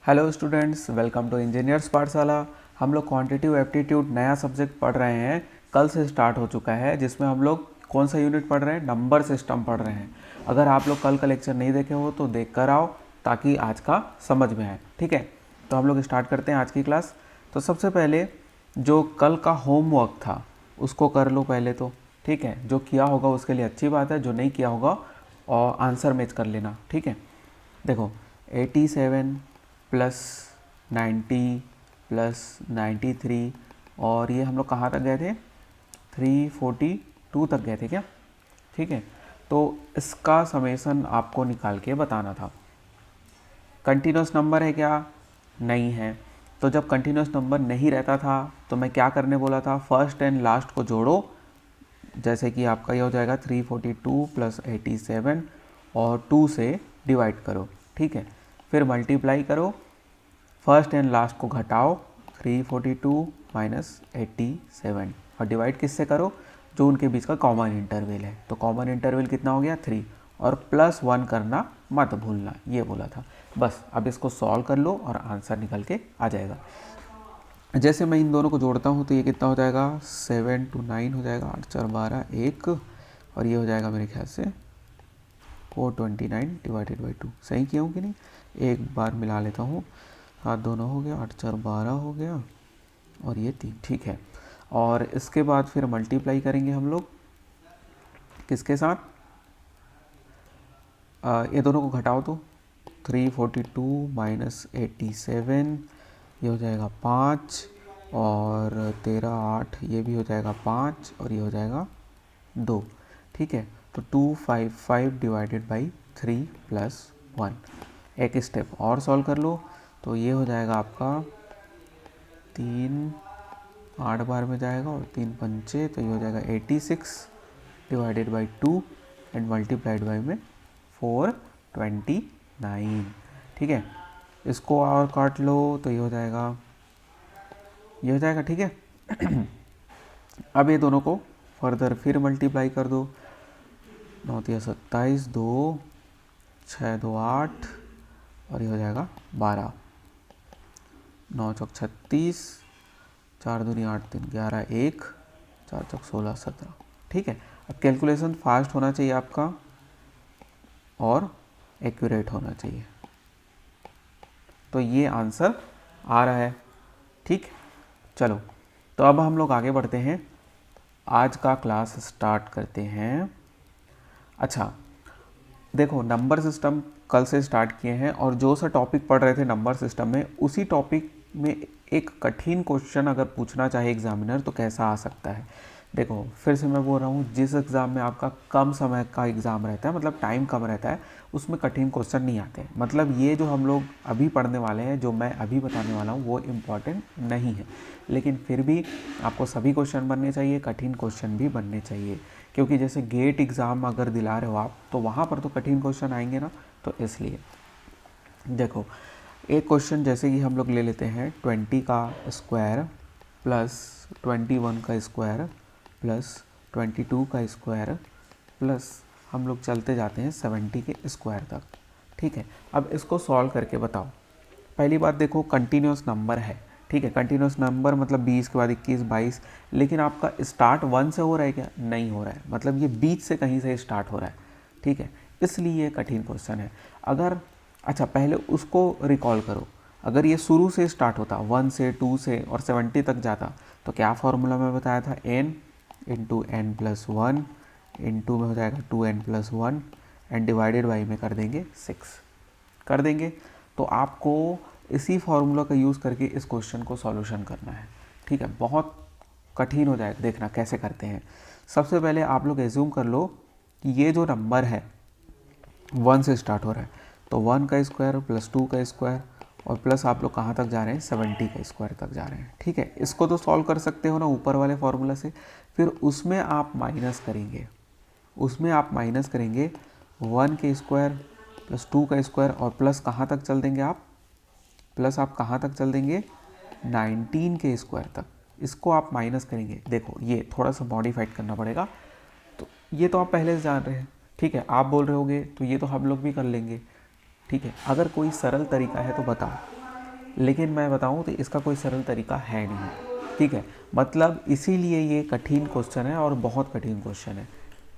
Hello students, welcome to engineers Pathshala. हम लोग quantitative aptitude नया सब्जेक्ट पढ़ रहे हैं। कल से स्टार्ट हो चुका है, जिसमें हम लोग कौन सा यूनिट पढ़ रहे हैं? नंबर सिस्टम पढ़ रहे हैं। अगर आप लोग कल का लेक्चर नहीं देखे हो तो देख कर आओ, ताकि आज का समझ में आए। ठीक है, तो हम लोग स्टार्ट करते हैं आज की क्लास। तो सबसे पहले जो कल का होमवर्क था उसको कर लो पहले तो। ठीक है, जो किया होगा उसके लिए अच्छी बात है, जो नहीं किया होगा और आंसर मैच कर लेना। ठीक है, देखो 87 प्लस 90 प्लस 93 और ये हम लोग कहाँ तक गए थे? 342 तक गए थे क्या? ठीक है, तो इसका समेसन आपको निकाल के बताना था। कंटिन्यूस नंबर है क्या? नहीं है। तो जब कंटिन्यूस नंबर नहीं रहता था तो मैं क्या करने बोला था? फर्स्ट एंड लास्ट को जोड़ो। जैसे कि आपका ये हो जाएगा 342 प्लस 87 और 2 से डिवाइड करो। ठीक है, फिर मल्टीप्लाई करो, फर्स्ट एंड लास्ट को घटाओ, 342 माइनस 87 और डिवाइड किससे करो? जो उनके बीच का कॉमन इंटरवल है। तो कॉमन इंटरवल कितना हो गया? 3। और +1 करना मत भूलना, ये बोला था। बस अब इसको सॉल्व कर लो और आंसर निकल के आ जाएगा। जैसे मैं इन दोनों को जोड़ता हूँ तो ये कितना हो जाएगा? 7 to 9 हो जाएगा, 8 4 12 1, और ये हो जाएगा मेरे ख्याल से 429 डिवाइडेड बाई 2। सही किया हूँ कि नहीं? एक बार मिला लेता हूँ। 7 दोनों हो गया, 8 4 12 हो गया और ये 3। ठीक है, और इसके बाद फिर मल्टीप्लाई करेंगे हम लोग किसके साथ? ये दोनों को घटाओ तो 342 माइनस 87, ये हो जाएगा 5, और 13 8, ये भी हो जाएगा 5, और ये हो जाएगा 2। ठीक है, तो 255 डिवाइडेड बाई 3 प्लस 1। एक स्टेप और सॉल्व कर लो तो ये हो जाएगा आपका 3 8 बार में जाएगा और 3 पंचे, तो ये हो जाएगा 86 divided by 2 and multiplied by में 429। ठीक है, इसको और काट लो तो ये हो जाएगा, ये हो जाएगा। ठीक है अब ये दोनों को फर्दर फिर मल्टीप्लाई कर दो। 9 3 27, 2 6 2 8 और ये हो जाएगा 12, 9 चौक 36, 4 दूनी 8 3 11 1, 4 चौक 16 17। ठीक है, अब कैलकुलेशन फास्ट होना चाहिए आपका और एक्यूरेट होना चाहिए। तो ये आंसर आ रहा है। ठीक, चलो तो अब हम लोग आगे बढ़ते हैं, आज का क्लास स्टार्ट करते हैं। अच्छा देखो, नंबर सिस्टम कल से स्टार्ट किए हैं और जो सा टॉपिक पढ़ रहे थे नंबर सिस्टम में, उसी टॉपिक में एक कठिन क्वेश्चन अगर पूछना चाहे एग्जामिनर तो कैसा आ सकता है? देखो फिर से मैं बोल रहा हूँ, जिस एग्ज़ाम में आपका कम समय का एग्ज़ाम रहता है, मतलब टाइम कम रहता है, उसमें कठिन क्वेश्चन नहीं आते हैं। मतलब ये जो हम लोग अभी पढ़ने वाले हैं, जो मैं अभी बताने वाला हूँ, वो इम्पॉर्टेंट नहीं है, लेकिन फिर भी आपको सभी क्वेश्चन बनने चाहिए, कठिन क्वेश्चन भी बनने चाहिए। क्योंकि जैसे गेट एग्ज़ाम अगर दिला रहे हो आप, तो वहाँ पर तो कठिन क्वेश्चन आएंगे ना, तो इसलिए देखो एक क्वेश्चन जैसे कि हम लोग ले लेते हैं 20 का स्क्वायर प्लस 21 का स्क्वायर प्लस 22 का स्क्वायर प्लस हम लोग चलते जाते हैं 70 के स्क्वायर तक। ठीक है, अब इसको सॉल्व करके बताओ। पहली बात देखो, कंटिन्यूस नंबर है। ठीक है, कंटिन्यूस नंबर मतलब 20 के बाद 21 22, लेकिन आपका स्टार्ट 1 से हो रहा है क्या? नहीं हो रहा है, मतलब ये बीच से कहीं से स्टार्ट हो रहा है। ठीक है, इसलिए ये कठिन क्वेश्चन है। अगर अच्छा पहले उसको रिकॉल करो, अगर ये शुरू से स्टार्ट होता 1 से 2 से और 70 तक जाता, तो क्या फॉर्मूला में बताया था? n into n plus 1 into में हो जाएगा 2n plus 1 and divided by में कर देंगे 6 कर देंगे। तो आपको इसी फार्मूला का यूज़ करके इस क्वेश्चन को सॉल्यूशन करना है। ठीक है, बहुत कठिन हो जाएगा, देखना कैसे करते हैं। सबसे पहले आप लोग एज्यूम कर लो कि ये जो नंबर है 1 से स्टार्ट हो रहा है, तो 1 का स्क्वायर प्लस 2 का स्क्वायर और प्लस आप लोग कहाँ तक जा रहे हैं? 70 का स्क्वायर तक जा रहे हैं। ठीक है, इसको तो सॉल्व कर सकते हो ना ऊपर वाले फार्मूला से। फिर उसमें आप माइनस करेंगे, 1 के स्क्वायर प्लस 2 का स्क्वायर और प्लस कहाँ तक चल देंगे आप? प्लस आप कहाँ तक चल देंगे? 19 के स्क्वायर तक। इसको आप माइनस करेंगे। देखो ये थोड़ा सा मॉडिफाइड करना पड़ेगा, तो ये तो आप पहले से जान रहे हैं। ठीक है, आप बोल रहे होगे तो ये तो हम लोग भी कर लेंगे। ठीक है, अगर कोई सरल तरीका है तो बताओ। लेकिन मैं बताऊं तो इसका कोई सरल तरीका है नहीं, ठीक है। मतलब इसीलिए ये कठिन क्वेश्चन है और बहुत कठिन क्वेश्चन है।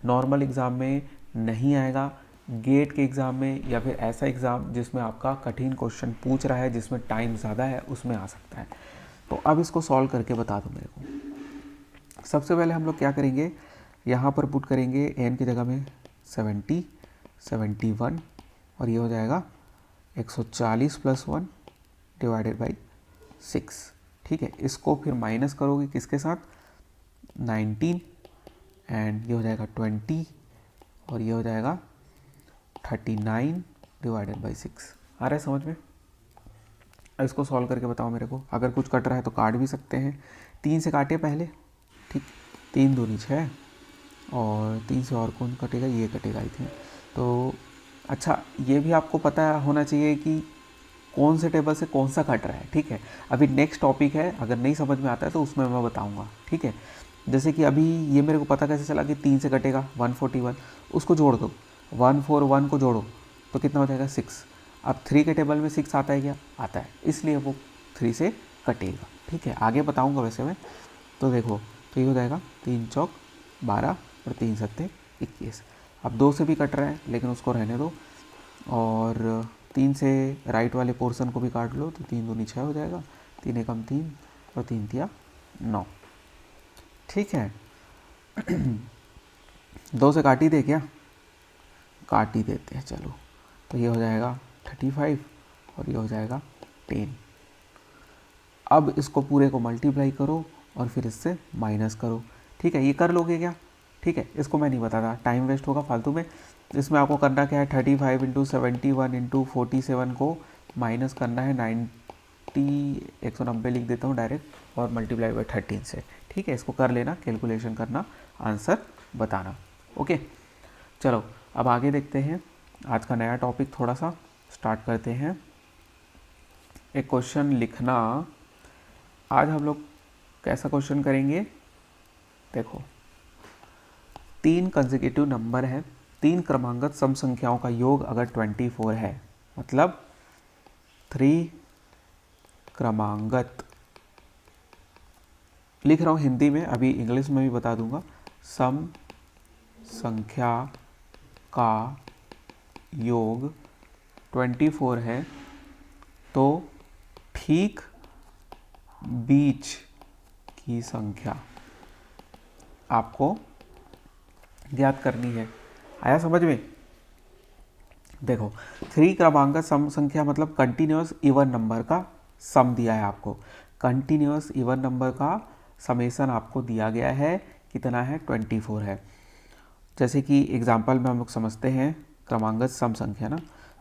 नॉर्मल एग्ज़ाम में नहीं आएगा, गेट के एग्ज़ाम में या फिर ऐसा एग्ज़ाम जिसमें आपका कठिन क्वेश्चन पूछ रहा है, जिसमें टाइम ज़्यादा है, उसमें आ सकता है। तो अब इसको सॉल्व करके बता दो मेरे को। सबसे पहले हम लोग क्या करेंगे, यहाँ पर पुट करेंगे एन की जगह में 70, 71 और ये हो जाएगा 140 + 1 डिवाइडेड बाई 6, ठीक है। इसको फिर माइनस करोगे किसके साथ, 19 एंड ये हो जाएगा 20 और ये हो जाएगा 39 डिवाइडेड बाई 6। आ रहा है समझ में? इसको सॉल्व करके बताओ मेरे को। अगर कुछ कट रहा है तो काट भी सकते हैं। 3 से काटे पहले, ठीक, 3 दूनी 6 और 3 से और कौन कटेगा, ये कटेगा आई थिंक। तो अच्छा, ये भी आपको पता होना चाहिए कि कौन से टेबल से कौन सा कट रहा है, ठीक है। अभी नेक्स्ट टॉपिक है, अगर नहीं समझ में आता है तो उसमें मैं बताऊंगा, ठीक है। जैसे कि अभी ये मेरे को पता कैसे चला कि 3 से कटेगा 141, उसको जोड़ दो, 141 को जोड़ो तो कितना हो जाएगा 6। अब 3 के टेबल में 6 आता है क्या, आता है, इसलिए वो 3 से कटेगा, ठीक है। आगे बताऊंगा वैसे मैं। तो देखो, तो ये हो जाएगा 3 चौक 12 और 3 सत्ते 21। अब 2 से भी कट रहा है लेकिन उसको रहने दो, और 3 से राइट वाले पोर्शन को भी काट लो तो 3 दूनी 6 हो जाएगा, 3 एकम 3 और 3 तिया 9, ठीक है। 2 से काट ही दे क्या, काट ही देते हैं चलो। तो ये हो जाएगा 35 और ये हो जाएगा 10। अब इसको पूरे को मल्टीप्लाई करो और फिर इससे माइनस करो, ठीक है। ये कर लोगे क्या, ठीक है। इसको मैं नहीं बताता, टाइम वेस्ट होगा फालतू में। इसमें आपको करना क्या है, 35 × 71 × 47 को माइनस करना है 190 लिख देता हूँ डायरेक्ट और मल्टीप्लाई बाई 13 से, ठीक है। इसको कर लेना, कैलकुलेशन करना, आंसर बताना, ओके। चलो अब आगे देखते हैं, आज का नया टॉपिक थोड़ा सा स्टार्ट करते हैं। एक क्वेश्चन लिखना। आज हम लोग कैसा क्वेश्चन करेंगे, देखो 3 कंसेक्यूटिव नंबर है, 3 क्रमांगत सम संख्याओं का योग अगर 24 है, मतलब 3 क्रमांगत, लिख रहा हूँ हिंदी में, अभी इंग्लिश में भी बता दूंगा, सम संख्या का योग 24 है, तो ठीक बीच की संख्या आपको ज्ञात करनी है। आया समझ में? देखो 3 क्रमांगत सम संख्या मतलब कंटिन्यूअस इवन नंबर का सम दिया है आपको, कंटिन्यूअस इवन नंबर का समेसन आपको दिया गया है, कितना है 24 है। जैसे कि एग्जांपल में हम लोग समझते हैं क्रमांगत सम संख्या ना,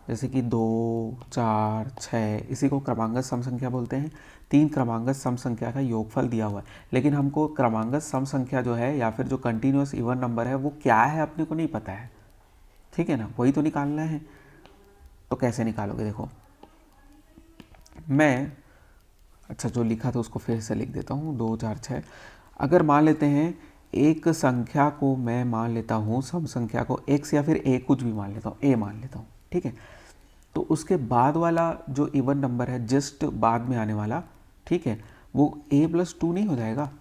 जैसे कि 2, 4, 6, इसी को क्रमांगत सम संख्या बोलते हैं। 3 क्रमांगत सम संख्या का योगफल दिया हुआ है, लेकिन हमको क्रमांगत सम संख्या जो है या फिर जो कंटिन्यूअस इवन नंबर है वो क्या है अपने को नहीं पता है, ठीक है ना, वही तो निकालना है। तो कैसे निकालोगे, देखो मैं, अच्छा जो लिखा था उसको फिर से लिख देता हूँ, 2, 4, 6। अगर मान लेते हैं एक संख्या को मैं मान लेता हूँ, सम संख्या को x या फिर a कुछ भी मान लेता हूँ, a मान लेता हूँ, ठीक है। तो उसके बाद वाला जो इवन नंबर है, जस्ट बाद में आने वाला, ठीक है, वो a+2 नहीं हो जाएगा।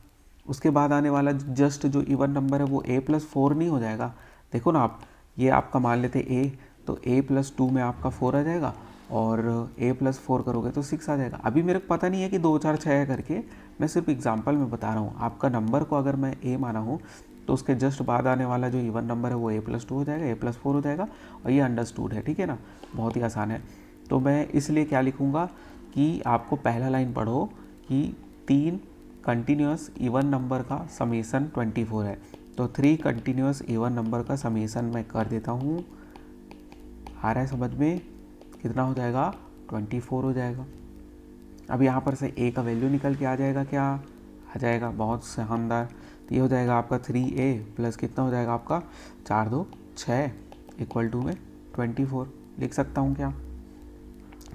उसके बाद आने वाला जस्ट जो इवन नंबर है वो a+4 नहीं हो जाएगा। देखो ना आप, ये आपका मान लेते a, तो a+2 में आपका 4 आ जाएगा और a+4 करोगे तो 6 आ जाएगा। अभी मेरे को पता नहीं है कि 2, 4, 6 करके, मैं सिर्फ एग्जांपल में बता रहा हूँ। आपका नंबर को अगर मैं a माना हूँ तो उसके जस्ट बाद आने वाला जो इवन नंबर है वो a+2 हो जाएगा, a+4 हो जाएगा, और ये अंडरस्टूड है, ठीक है ना, बहुत ही आसान है। तो मैं इसलिए क्या लिखूँगा कि आपको पहला लाइन पढ़ो कि 3 कंटिन्यूअस इवन नंबर का समेसन 24 है, तो 3 कंटिन्यूअस इवन नंबर का समेसन मैं कर देता हूँ। आ रहा है समझ में? कितना हो जाएगा, 24 हो जाएगा। अब यहाँ पर से a का वैल्यू निकल के आ जाएगा, क्या आ जाएगा, बहुत शानदार। तो ये हो जाएगा आपका 3a प्लस कितना हो जाएगा आपका 4, 2, 6 इक्वल टू में 24। लिख सकता हूँ क्या,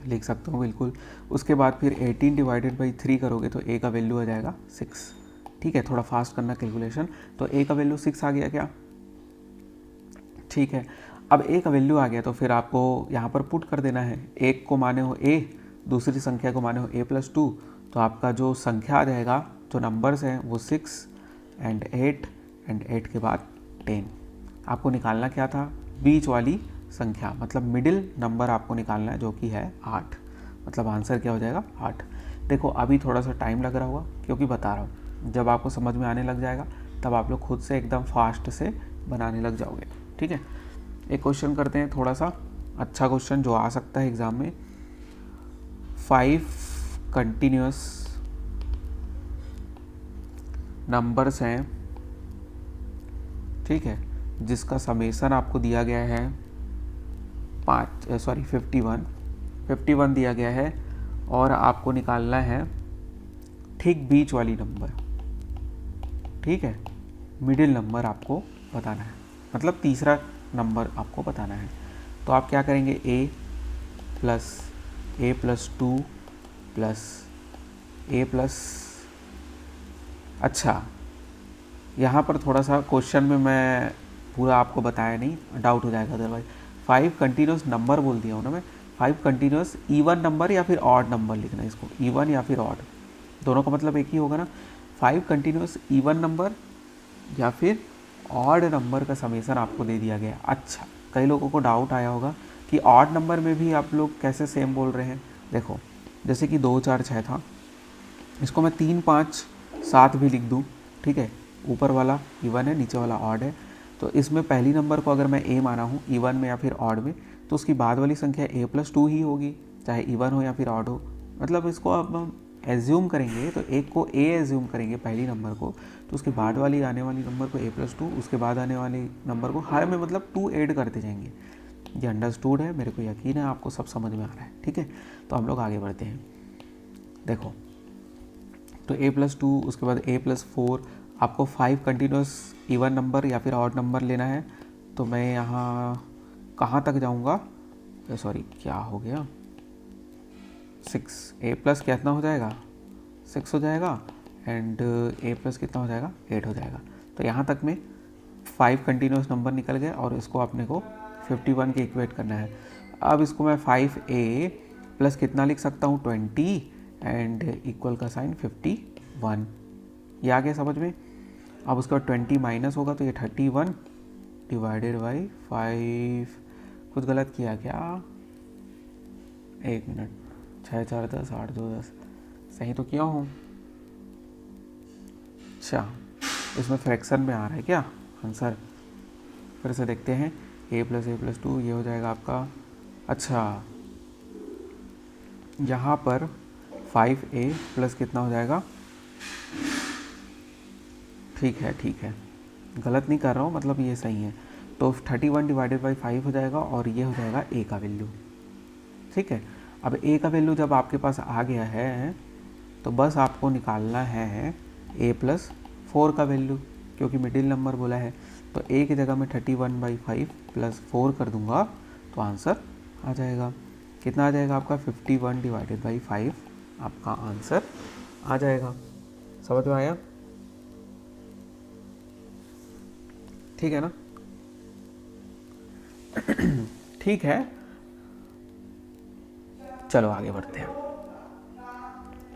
लिख सकता हूँ बिल्कुल। उसके बाद फिर 18 डिवाइडेड बाई 3 करोगे तो a का वैल्यू आ जाएगा 6, ठीक है। थोड़ा फास्ट करना कैलकुलेशन। तो a का वैल्यू 6 आ गया क्या, ठीक है। अब a का वैल्यू आ गया तो फिर आपको यहाँ पर पुट कर देना है, 1 को माने हो a दूसरी संख्या को माने हो a+2, तो आपका जो संख्या आ जाएगा, जो नंबर्स हैं वो 6 एंड 8 एंड 8 के बाद 10। आपको निकालना क्या था, बीच वाली संख्या, मतलब मिडिल नंबर आपको निकालना है, जो कि है 8। मतलब आंसर क्या हो जाएगा, 8। देखो अभी थोड़ा सा टाइम लग रहा होगा, क्योंकि बता रहा हूँ, जब आपको समझ में आने लग जाएगा तब आप लोग खुद से एकदम फास्ट से बनाने लग जाओगे। ठीक है, एक क्वेश्चन करते हैं, थोड़ा सा अच्छा क्वेश्चन जो आ सकता है एग्ज़ाम में। 5 कंटिन्यूस नंबर्स हैं, ठीक है, जिसका समेसन आपको दिया गया है 51 दिया गया है, और आपको निकालना है ठीक बीच वाली नंबर, ठीक है, मिडिल नंबर आपको बताना है, मतलब तीसरा नंबर आपको बताना है। तो आप क्या करेंगे, a+2 प्लस a प्लस, अच्छा यहाँ पर थोड़ा सा क्वेश्चन में मैं पूरा आपको बताया नहीं, डाउट हो जाएगा अदरवाइज। 5 कंटिन्यूस नंबर बोल दिया हूँ ना मैं, 5 कंटिन्यूस इवन नंबर या फिर ऑड नंबर लिखना है इसको, इवन या फिर ऑड, दोनों का मतलब एक ही होगा ना। 5 कंटिन्यूस इवन नंबर या फिर ऑड नंबर का समेसन आपको दे दिया गया। अच्छा, कई लोगों को डाउट आया होगा कि ऑड नंबर में भी आप लोग कैसे सेम बोल रहे हैं। देखो जैसे कि 2 4 6 था, इसको मैं 3 5 7 भी लिख दूँ, ठीक है, ऊपर वाला इवन है, नीचे वाला ऑड है, तो इसमें पहली नंबर को अगर मैं ए माना हूँ इवन में या फिर ऑड में, तो उसकी बाद वाली संख्या a+2 ही होगी, चाहे इवन हो या फिर ऑड हो। मतलब इसको अब हम एज्यूम करेंगे, तो एक को a एज्यूम करेंगे पहली नंबर को, तो उसके बाद वाली आने वाली नंबर को a+2, उसके बाद आने वाली नंबर को हर में मतलब 2 ऐड करते जाएंगे। ये अंडरस्टूड है, मेरे को यकीन है आपको सब समझ में आ रहा है। ठीक है, तो हम लोग आगे बढ़ते हैं। देखो तो a+2, उसके बाद a+4, आपको 5 कंटिन्यूस इवन नंबर या फिर ऑड नंबर लेना है। तो मैं यहाँ कहाँ तक जाऊँगा, सॉरी क्या हो गया, 6, a प्लस कितना हो जाएगा, 6 हो जाएगा, एंड a प्लस कितना हो जाएगा, 8 हो जाएगा। तो यहाँ तक में 5 कंटिन्यूस नंबर निकल गए, और इसको अपने को 51 के इक्वेट करना है। अब इसको मैं 5a प्लस कितना लिख सकता हूँ, 20 एंड इक्वल का साइन 51, ये आ गया समझ में। अब उसके बाद 20 माइनस होगा तो ये 31 डिवाइडेड बाई 5, कुछ गलत किया क्या, 1 मिनट, 6 4 10 8 2 10, सही तो किया हूँ। अच्छा, इसमें फ्रैक्शन में आ रहा है क्या आंसर, फिर से देखते हैं। a+2 ये हो जाएगा आपका, अच्छा यहाँ पर 5a प्लस कितना हो जाएगा, ठीक है, गलत नहीं कर रहा हूँ, मतलब ये सही है। तो 31 डिवाइडेड बाई 5 हो जाएगा, और ये हो जाएगा a का वैल्यू। ठीक है, अब a का वैल्यू जब आपके पास आ गया है, तो बस आपको निकालना है a+4 का वैल्यू, क्योंकि मिडिल नंबर बोला है। तो a की जगह में 31/5 प्लस 4 कर दूंगा, तो आंसर आ जाएगा, कितना आ जाएगा आपका, 51 डिवाइडेड बाई 5 आपका आंसर आ जाएगा। समझ में आया, ठीक है ना। ठीक है, चलो आगे बढ़ते हैं।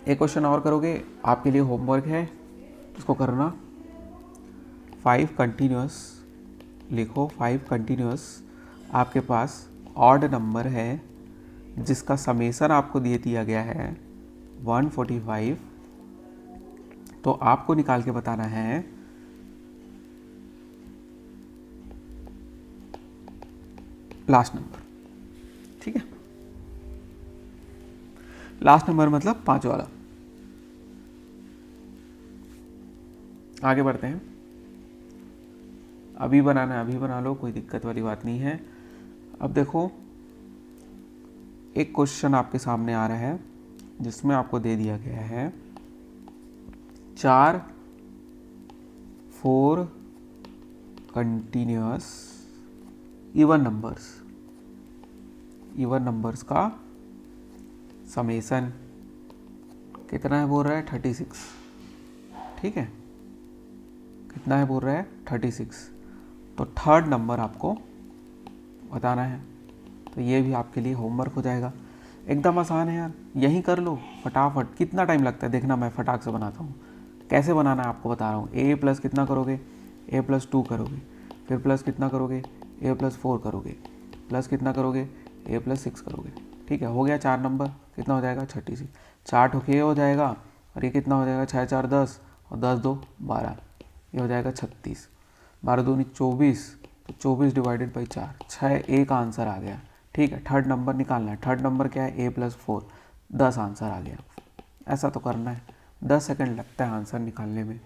एक क्वेश्चन और करोगे, आपके लिए होमवर्क है, इसको करना। 5 कंटिन्यूस लिखो, 5 कंटिन्यूस आपके पास ऑड नंबर है जिसका समेसन आपको दे दिया गया है 145। तो आपको निकाल के बताना है लास्ट नंबर। ठीक है, लास्ट नंबर मतलब 5 वाला। आगे बढ़ते हैं, अभी बनाना है अभी बना लो, कोई दिक्कत वाली बात नहीं है। अब देखो एक क्वेश्चन आपके सामने आ रहा है जिसमें आपको दे दिया गया है 4 4 कंटिन्यूस इवन नंबर्स का समेसन कितना है बोल रहा है, 36। ठीक है, कितना है बोल रहा है, 36। तो थर्ड नंबर आपको बताना है। तो ये भी आपके लिए होमवर्क हो जाएगा। एकदम आसान है यार, यही कर लो फटाफट। कितना टाइम लगता है देखना, मैं फटाक से बनाता हूँ। कैसे बनाना है आपको बता रहा हूँ। ए प्लस कितना करोगे, ए प्लस 2 करोगे, फिर प्लस कितना करोगे, ए प्लस 4 करोगे, प्लस कितना करोगे, ए प्लस 6 करोगे। ठीक है, हो गया 4 नंबर, कितना हो जाएगा 36। 4 ठोके हो जाएगा, और ये कितना हो जाएगा 6 4 10 और 10 2 12, ये हो जाएगा 36। 12 दूनी 24, तो 24 डिवाइडेड बाई 4, 6 ए का आंसर आ गया। ठीक है, थर्ड नंबर निकालना है। थर्ड नंबर क्या है, ए प्लस 4, 10 आंसर आ गया। ऐसा तो करना है, 10 सेकंड लगता है आंसर निकालने में। आ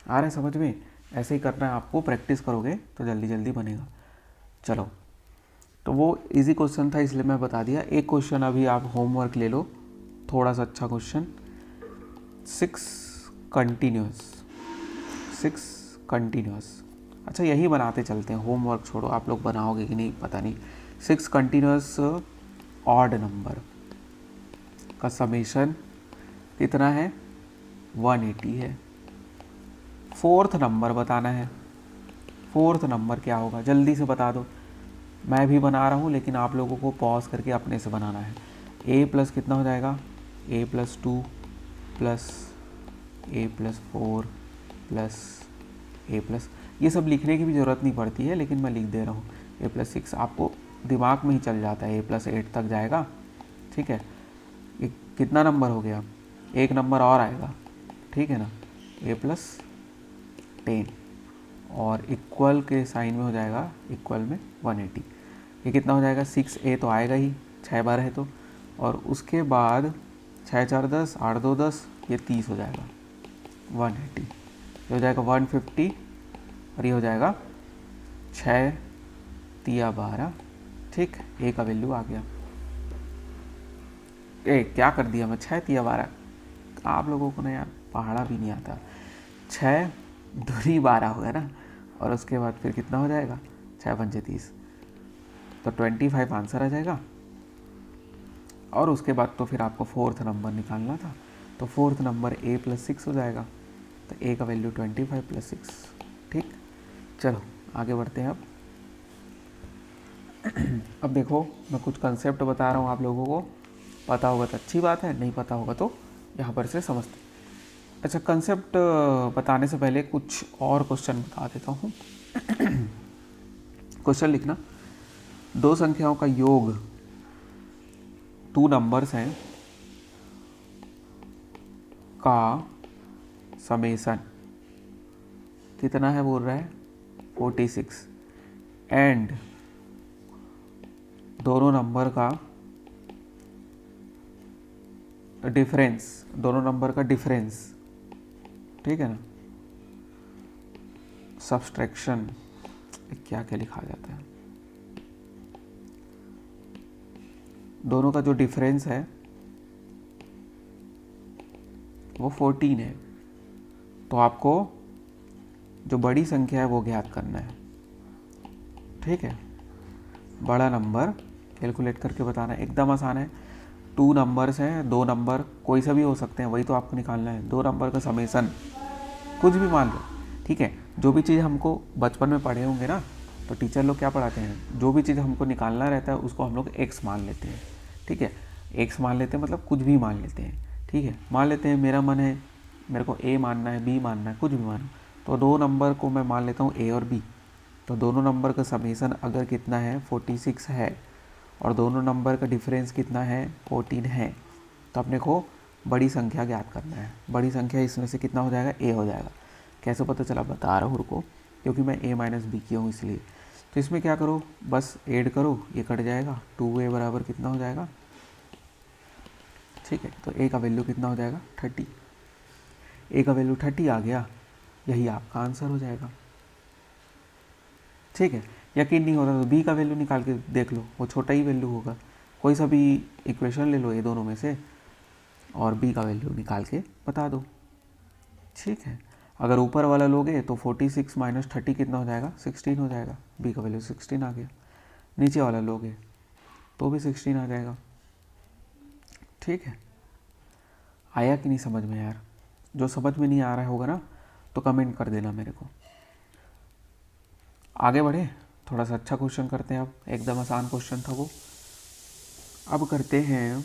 रहा है समझ में? ऐसे ही करना है आपको, प्रैक्टिस करोगे तो जल्दी जल्दी बनेगा। चलो, तो वो इजी क्वेश्चन था इसलिए मैं बता दिया। एक क्वेश्चन अभी आप होमवर्क ले लो, थोड़ा सा अच्छा क्वेश्चन। 6 कंटिन्यूस। अच्छा, यही बनाते चलते हैं, होमवर्क छोड़ो, आप लोग बनाओगे कि नहीं पता नहीं। 6 कंटिन्यूस ऑड नंबर का समेशन कितना है, 180 है। फोर्थ नंबर बताना है। फोर्थ नंबर क्या होगा, जल्दी से बता दो। मैं भी बना रहा हूँ लेकिन आप लोगों को पॉज करके अपने से बनाना है। ए प्लस कितना हो जाएगा, ए प्लस 2 प्लस ए प्लस 4 प्लस ए प्लस, ये सब लिखने की भी ज़रूरत नहीं पड़ती है लेकिन मैं लिख दे रहा हूँ। ए प्लस 6 आपको दिमाग में ही चल जाता है, ए प्लस 8 तक जाएगा। ठीक है, ये कितना नंबर हो गया, एक नंबर और आएगा। ठीक है ना, ए प्लस 10 और इक्वल के साइन में हो जाएगा, इक्वल में 180। ये कितना हो जाएगा, 6a तो आएगा ही, 6 बार है तो, और उसके बाद 6 4 10, 8 2 10, ये 30 हो जाएगा, 180। ये हो जाएगा 150 और ये हो जाएगा 6 तिया 12। ठीक, ए का वैल्यू आ गया। ए क्या कर दिया मैं, 6 तिया 12। आप लोगों को ना यार पहाड़ा भी नहीं आता। 6 दूरी 12 हो गया ना, और उसके बाद फिर कितना हो जाएगा, 6 पंजे 30, तो 25 आंसर आ जाएगा। और उसके बाद तो फिर आपको फोर्थ नंबर निकालना था, तो फोर्थ नंबर ए प्लस 6 हो जाएगा, तो ए का वैल्यू 25 प्लस 6। ठीक, चलो आगे बढ़ते हैं अब। अब देखो, मैं कुछ कंसेप्ट बता रहा हूँ, आप लोगों को पता होगा तो अच्छी बात है, नहीं पता होगा तो यहाँ पर से समझते। अच्छा, कंसेप्ट बताने से पहले कुछ और क्वेश्चन बता देता हूँ। क्वेश्चन लिखना, दो संख्याओं का योग, 2 नंबर्स हैं का समेशन कितना है बोल रहा है, 46, एंड दोनों नंबर का डिफरेंस, दोनों नंबर का डिफरेंस, ठीक है ना, सब्सट्रैक्शन, क्या क्या लिखा जाता है, दोनों का जो डिफरेंस है वो 14 है। तो आपको जो बड़ी संख्या है वो ज्ञात करना है। ठीक है, बड़ा नंबर कैलकुलेट करके बताना है, एकदम आसान है। 2 नंबर्स हैं, 2 नंबर कोई सा भी हो सकते हैं, वही तो आपको निकालना है। 2 नंबर का समेसन कुछ भी मान लो, ठीक है। जो भी चीज़ हमको बचपन में पढ़े होंगे ना, तो टीचर लोग क्या पढ़ाते हैं, जो भी चीज़ हमको निकालना रहता है उसको हम लोग x मान लेते हैं। ठीक है, x मान लेते हैं मतलब कुछ भी मान लेते हैं। ठीक है, मान लेते हैं मेरा मन है, मेरे को a मानना है, b मानना है, कुछ भी मानो, तो 2 नंबर को मैं मान लेता हूँ a और b। तो दोनों नंबर का समेसन अगर कितना है, 46 है, और दोनों नंबर का डिफरेंस कितना है, 14 है, तो अपने को बड़ी संख्या ज्ञात करना है। बड़ी संख्या इसमें से कितना हो जाएगा, a हो जाएगा। कैसे पता चला, बता रहा हूँ, रुको, क्योंकि मैं a माइनस बी किया हूँ इसलिए। तो इसमें क्या करो, बस ऐड करो, ये कट जाएगा, 2a बराबर कितना हो जाएगा, ठीक है। तो a का वैल्यू कितना हो जाएगा, 30। a का वैल्यू 30 आ गया, यही आपका आंसर हो जाएगा। ठीक है, यकीन नहीं हो रहा तो b का वैल्यू निकाल के देख लो, वो छोटा ही वैल्यू होगा। कोई सा भी इक्वेशन ले लो ये दोनों में से, और b का वैल्यू निकाल के बता दो। ठीक है, अगर ऊपर वाला लोगे तो 46 माइनस 30 कितना हो जाएगा, 16 हो जाएगा, b का वैल्यू 16 आ गया। नीचे वाला लोगे तो भी 16 आ जाएगा। ठीक है, आया कि नहीं समझ में यार? जो समझ में नहीं आ रहा होगा ना, तो कमेंट कर देना मेरे को। आगे बढ़े, थोड़ा सा अच्छा क्वेश्चन करते हैं अब, एकदम आसान क्वेश्चन था वो। अब करते हैं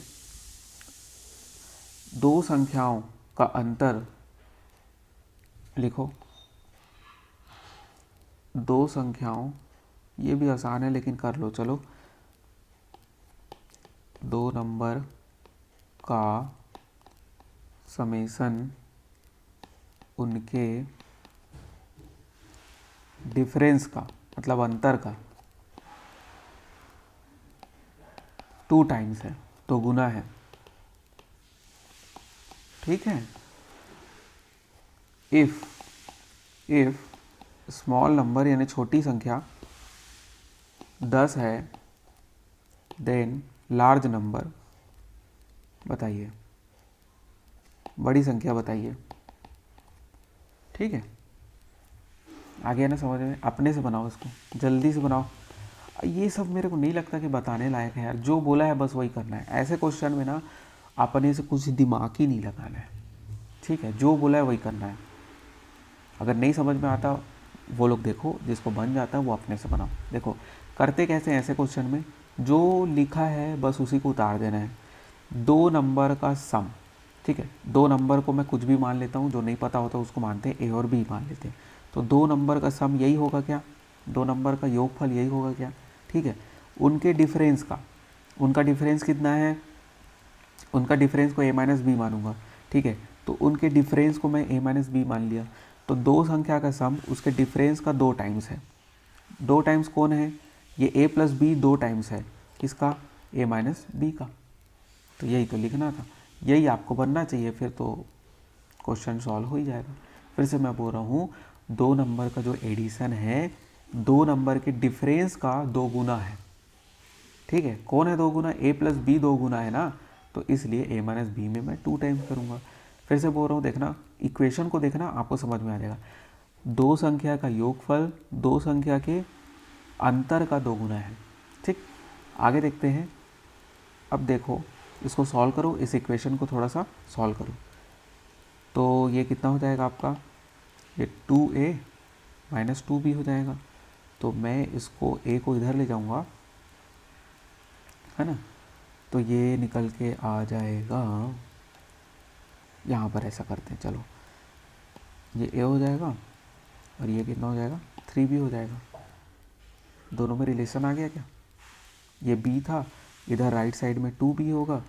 दो संख्याओं का अंतर लिखो। दो संख्याओं, ये भी आसान है लेकिन कर लो चलो। दो नंबर का समेसन उनके डिफरेंस का, मतलब अंतर का 2 टाइम्स है, तो गुना है। ठीक है। इफ स्मॉल नंबर यानी छोटी संख्या 10 है, देन लार्ज नंबर, बताइए बड़ी संख्या बताइए। ठीक है, आ गया ना समझ में? अपने से बनाओ इसको, जल्दी से बनाओ। ये सब मेरे को नहीं लगता कि बताने लायक है यार, जो बोला है बस वही करना है। ऐसे क्वेश्चन में ना अपने से कुछ दिमाग ही नहीं लगाना है। ठीक है, जो बोला है वही करना है। अगर नहीं समझ में आता वो लोग देखो, जिसको बन जाता है वो अपने से बनाओ। देखो करते कैसे हैं ऐसे क्वेश्चन में, जो लिखा है बस उसी को उतार देना है। दो नंबर का सम, ठीक है, दो नंबर को मैं कुछ भी मान लेता हूँ, जो नहीं पता होता उसको मानते हैं ए और बी मान लेते हैं। तो दो नंबर का सम यही होगा क्या? दो नंबर का योगफल यही होगा क्या? ठीक है। उनके डिफरेंस का, उनका डिफरेंस कितना है? उनका डिफरेंस को a माइनस बी मानूंगा। ठीक है, तो उनके डिफरेंस को मैं a माइनस बी मान लिया। तो दो संख्या का सम उसके डिफरेंस का 2 टाइम्स है। 2 टाइम्स कौन है? ये a प्लस बी 2 टाइम्स है किसका? a माइनस बी का। तो यही तो लिखना था, यही आपको बनना चाहिए, फिर तो क्वेश्चन सॉल्व हो ही जाएगा। फिर से मैं बोल रहा हूँ, दो नंबर का जो एडिशन है दो नंबर के डिफरेंस का 2 गुना है। ठीक है, कौन है 2 गुना? a प्लस बी 2 गुना है ना, तो इसलिए a माइनस बी में मैं 2 टाइम्स करूँगा। फिर से बोल रहा हूँ, देखना इक्वेशन को, देखना आपको समझ में आ जाएगा। दो संख्या का योगफल दो संख्या के अंतर का 2 गुना है। ठीक, आगे देखते हैं। अब देखो इसको सॉल्व करो, इस इक्वेशन को थोड़ा सा सॉल्व करो। तो ये कितना हो जाएगा आपका? ये 2a माइनस 2b हो जाएगा। तो मैं इसको a को इधर ले जाऊंगा, है ना, तो ये निकल के आ जाएगा यहाँ पर। ऐसा करते हैं चलो, ये a हो जाएगा और ये कितना हो जाएगा? 3b हो जाएगा। दोनों में रिलेशन आ गया क्या? ये b था, इधर राइट साइड में 2b होगा,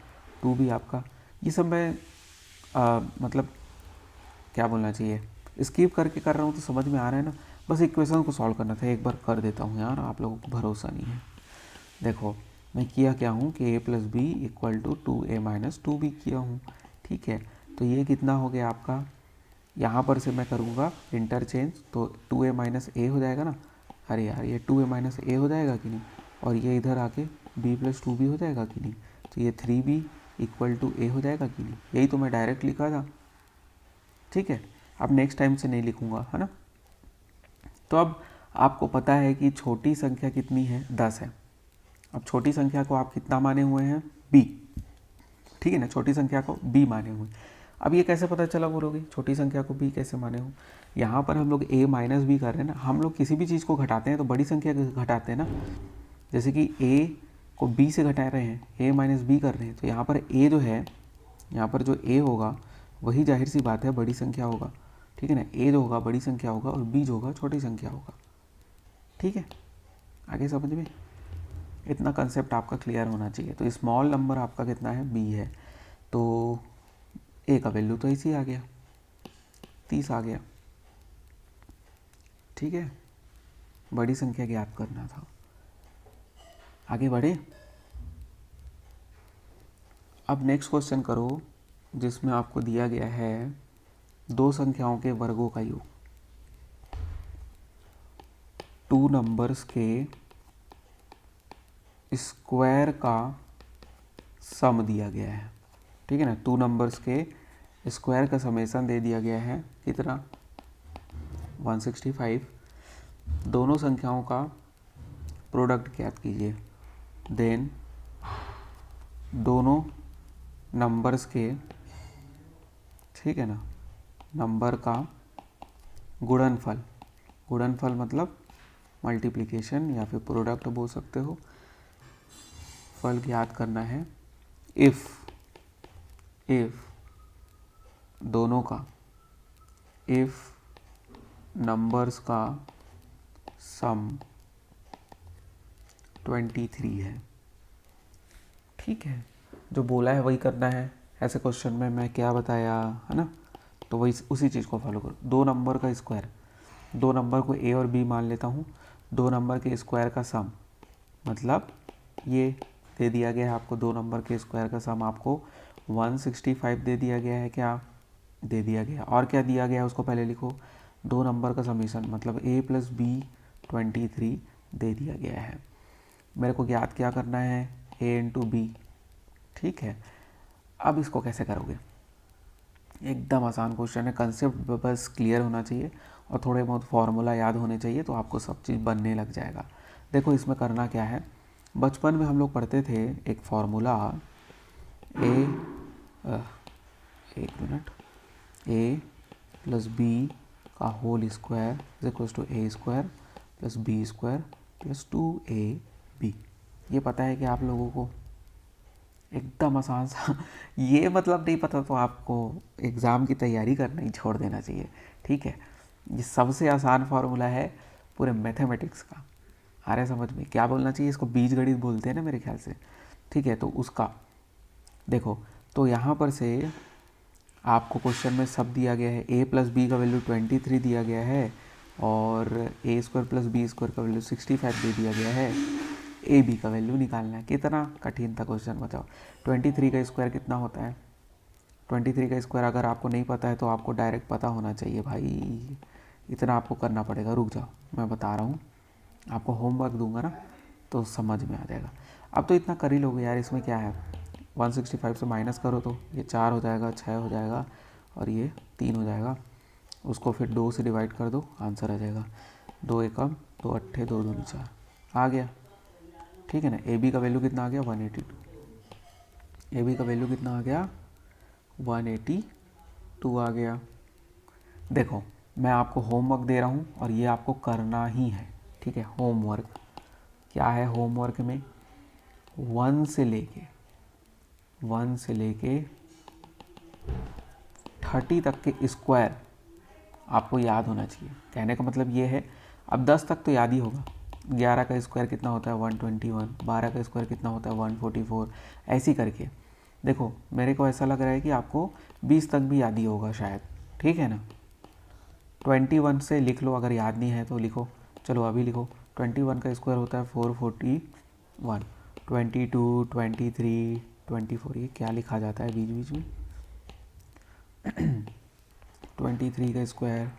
2b आपका। ये सब मैं मतलब क्या बोलना चाहिए, स्किप करके कर रहा हूँ तो समझ में आ रहा है ना। बस इक्वेशन को सॉल्व करना था, एक बार कर देता हूँ यार, आप लोगों को भरोसा नहीं है। देखो मैं किया क्या हूँ कि a plus b equal to 2a minus 2b किया हूँ। ठीक है, तो ये कितना हो गया आपका? यहाँ पर से मैं करूँगा इंटरचेंज, तो 2a माइनस ए हो जाएगा ना। अरे यार ये 2a माइनस ए हो जाएगा कि नहीं, और ये इधर आके b प्लस 2b हो जाएगा कि नहीं। तो ये 3b इक्वल टू a हो जाएगा कि नहीं। यही तो मैं डायरेक्ट लिखा था। ठीक है, अब नेक्स्ट टाइम से नहीं लिखूँगा, है ना। तो अब आपको पता है कि छोटी संख्या कितनी है? 10 है। अब छोटी संख्या को आप कितना माने हुए हैं? b। ठीक है ना, छोटी संख्या को b माने हुए। अब ये कैसे पता चला बोलोगे, छोटी संख्या को b कैसे माने हो? यहाँ पर हम लोग a माइनस बी कर रहे हैं ना। हम लोग किसी भी चीज़ को घटाते हैं तो बड़ी संख्या घटाते हैं ना। जैसे कि a को b से घटा रहे हैं, a माइनस बी कर रहे हैं, तो यहाँ पर a जो है, यहाँ पर जो a होगा वही जाहिर सी बात है बड़ी संख्या होगा। ठीक है ना, a जो होगा बड़ी संख्या होगा और b जो होगा छोटी संख्या होगा। ठीक है, आगे समझ में? इतना कंसेप्ट आपका क्लियर होना चाहिए। तो स्मॉल नंबर आपका कितना है? b है, तो a का वैल्यू तो इसी आ गया, 30 आ गया। ठीक है, बड़ी संख्या ज्ञात करना था। आगे बढ़े। अब नेक्स्ट क्वेश्चन करो, जिसमें आपको दिया गया है दो संख्याओं के वर्गों का योग। टू नंबर्स के स्क्वायर का सम दिया गया है। ठीक है ना, टू नंबर्स के स्क्वायर का समेसन दे दिया गया है, कितना? 165। दोनों संख्याओं का प्रोडक्ट ज्ञात कीजिए। देन दोनों नंबर्स के, ठीक है ना, नंबर का गुणनफल, गुणनफल मतलब मल्टीप्लिकेशन या फिर प्रोडक्ट बोल सकते हो, फल याद करना है इफ़ दोनों का, इफ़ नंबर्स का सम 23 है। ठीक है, जो बोला है वही करना है। ऐसे क्वेश्चन में मैं क्या बताया है ना, तो वही उसी चीज़ को फॉलो करो। दो नंबर का स्क्वायर, दो नंबर को ए और बी मान लेता हूँ, दो नंबर के स्क्वायर का सम, मतलब ये दे दिया गया है आपको, दो नंबर के स्क्वायर का सम आपको 165 दे दिया गया है। क्या दे दिया गया, और क्या दिया गया है उसको पहले लिखो। दो नंबर का समीशन मतलब a + b 23 दे दिया गया है। मेरे को याद क्या करना है, a × b। ठीक है, अब इसको कैसे करोगे, एकदम आसान क्वेश्चन है। कंसेप्ट बस क्लियर होना चाहिए और थोड़े बहुत फार्मूला याद होने चाहिए, तो आपको सब चीज़ बनने लग जाएगा। देखो इसमें करना क्या है, बचपन में हम लोग पढ़ते थे एक फार्मूला, एक मिनट, a + b का whole square is equal to a² + b² + 2ab। ये पता है कि आप लोगों को, एकदम आसान सा ये मतलब नहीं पता तो आपको एग्ज़ाम की तैयारी करना ही छोड़ देना चाहिए। ठीक है, ये सबसे आसान फार्मूला है पूरे मैथमेटिक्स का। आ रहा है समझ में, क्या बोलना चाहिए इसको, बीजगणित बोलते हैं ना मेरे ख्याल से। ठीक है, तो उसका देखो, तो यहाँ पर से आपको क्वेश्चन में सब दिया गया है। a + b का वैल्यू 23 दिया गया है और a² + b² का वैल्यू 65 दे दिया गया है। ए बी का वैल्यू निकालना है। कितना कठिन था क्वेश्चन बताओ। 23 का स्क्वायर कितना होता है, 23 का स्क्वायर अगर आपको नहीं पता है तो आपको डायरेक्ट पता होना चाहिए भाई। इतना आपको करना पड़ेगा, रुक जाओ मैं बता रहा हूँ, आपको होमवर्क दूंगा ना तो समझ में आ जाएगा। अब तो इतना कर ही लोगे यार, इसमें क्या है, 165 से माइनस करो तो ये 4 हो जाएगा, 6 हो जाएगा और ये 3 हो जाएगा। उसको फिर 2 से डिवाइड कर दो, आंसर आ जाएगा। 2 एकम 2 अट्ठे 2 दूनी 4 आ गया। ठीक है ना, ए बी का वैल्यू कितना आ गया 182। ए बी का वैल्यू कितना आ गया 182 आ गया। देखो मैं आपको होमवर्क दे रहा हूँ और ये आपको करना ही है। ठीक है, होमवर्क क्या है, होमवर्क में 1 से लेके 30 तक के स्क्वायर आपको याद होना चाहिए। कहने का मतलब ये है, अब 10 तक तो याद ही होगा। 11 का स्क्वायर कितना होता है 121, 12 का स्क्वायर कितना होता है 144, ऐसी करके। देखो मेरे को ऐसा लग रहा है कि आपको 20 तक भी याद ही होगा शायद। ठीक है ना, 21 से लिख लो, अगर याद नहीं है तो लिखो, चलो अभी लिखो। 21 का स्क्वायर होता है 441, 22, 23, 24, ये क्या लिखा जाता है बीच बीच में 23 का स्क्वायर,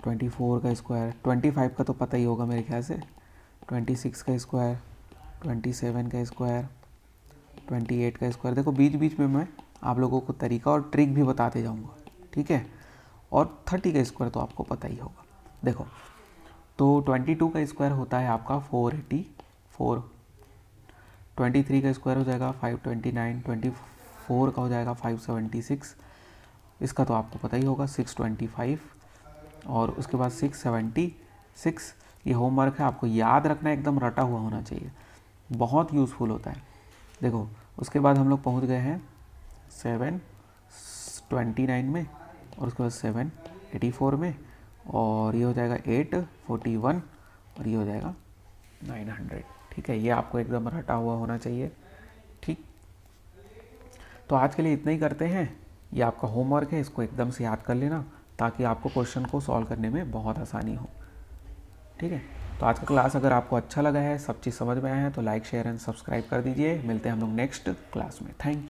24 का स्क्वायर, 25 का तो पता ही होगा मेरे ख्याल से, 26 का स्क्वायर, 27 का स्क्वायर, 28 का स्क्वायर। देखो बीच बीच में मैं आप लोगों को तरीका और ट्रिक भी बताते जाऊंगा। ठीक है, और 30 का स्क्वायर तो आपको पता ही होगा। देखो तो 22 का स्क्वायर होता है आपका 484, 23 का स्क्वायर हो जाएगा 529, 24 का हो जाएगा 576, इसका तो आपको पता ही होगा 625, और उसके बाद 676। ये होमवर्क है, आपको याद रखना है, एकदम रटा हुआ होना चाहिए, बहुत यूज़फुल होता है। देखो उसके बाद हम लोग पहुंच गए हैं 729 में, और उसके बाद 784 में, और ये हो जाएगा 841, और ये हो जाएगा 900। ठीक है, ये आपको एकदम रटा हुआ होना चाहिए। ठीक, तो आज के लिए इतना ही करते हैं। ये आपका होमवर्क है, इसको एकदम से याद कर लेना ताकि आपको क्वेश्चन को सॉल्व करने में बहुत आसानी हो। ठीक है, तो आज का क्लास अगर आपको अच्छा लगा है, सब चीज़ समझ में आया है, तो लाइक शेयर एंड सब्सक्राइब कर दीजिए। मिलते हैं हम लोग नेक्स्ट क्लास में। Thank you.